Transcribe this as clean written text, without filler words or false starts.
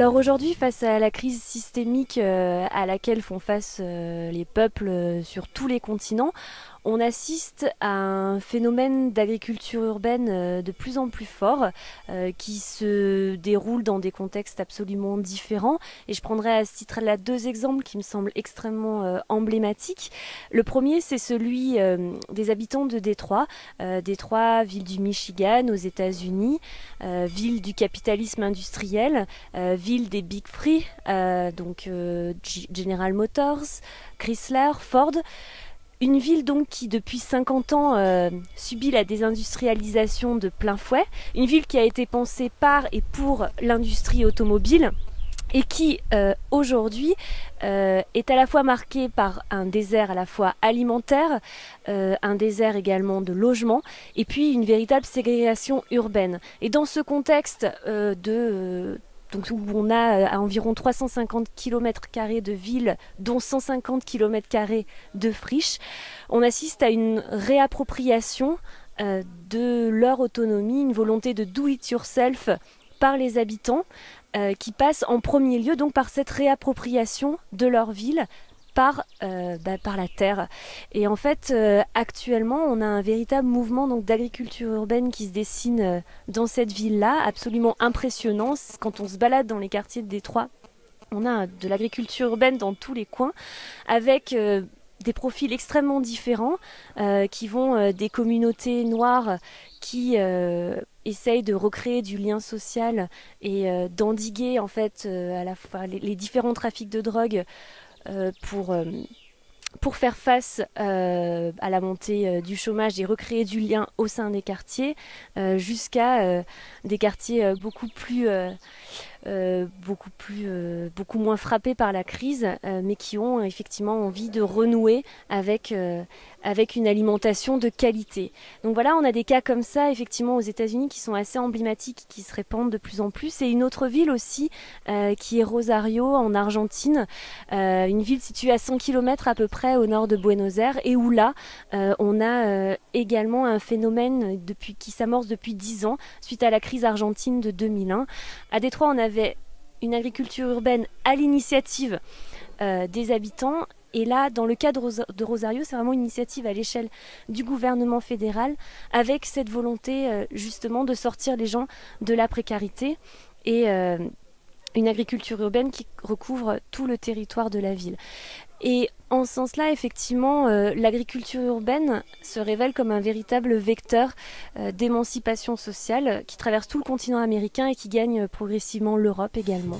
Alors aujourd'hui, face à la crise systémique à laquelle font face les peuples sur tous les continents, on assiste à un phénomène d'agriculture urbaine de plus en plus fort qui se déroule dans des contextes absolument différents. Et je prendrai à ce titre-là deux exemples qui me semblent extrêmement emblématiques. Le premier, c'est celui des habitants de Détroit. Détroit, ville du Michigan aux États-Unis, ville du capitalisme industriel, ville des Big Three, donc General Motors, Chrysler, Ford. Une ville donc qui depuis 50 ans subit la désindustrialisation de plein fouet, une ville qui a été pensée par et pour l'industrie automobile et qui aujourd'hui est à la fois marquée par un désert à la fois alimentaire, un désert également de logement et puis une véritable ségrégation urbaine. Et dans ce contexte donc où on a à environ 350 km² de villes, dont 150 km² de friches, on assiste à une réappropriation de leur autonomie, une volonté de do it yourself par les habitants, qui passe en premier lieu donc par cette réappropriation de leur ville par la terre. Et en fait, actuellement, on a un véritable mouvement donc d'agriculture urbaine qui se dessine dans cette ville-là, absolument impressionnant. Quand on se balade dans les quartiers de Détroit, on a de l'agriculture urbaine dans tous les coins, avec des profils extrêmement différents, qui vont des communautés noires qui essayent de recréer du lien social et d'endiguer en fait à la fois les différents trafics de drogue, pour faire face à la montée du chômage et recréer du lien au sein des quartiers, jusqu'à des quartiers beaucoup moins frappés par la crise, mais qui ont effectivement envie de renouer avec une alimentation de qualité. Donc voilà, on a des cas comme ça effectivement aux États-Unis qui sont assez emblématiques, qui se répandent de plus en plus. Et une autre ville aussi qui est Rosario en Argentine, une ville située à 100 km à peu près au nord de Buenos Aires, et où là on a également un phénomène qui s'amorce depuis 10 ans suite à la crise argentine de 2001. À Détroit, on avait une agriculture urbaine à l'initiative des habitants. Et là, dans le cas de Rosario, c'est vraiment une initiative à l'échelle du gouvernement fédéral, avec cette volonté justement de sortir les gens de la précarité et une agriculture urbaine qui recouvre tout le territoire de la ville. Et en ce sens-là, effectivement, l'agriculture urbaine se révèle comme un véritable vecteur d'émancipation sociale qui traverse tout le continent américain et qui gagne progressivement l'Europe également.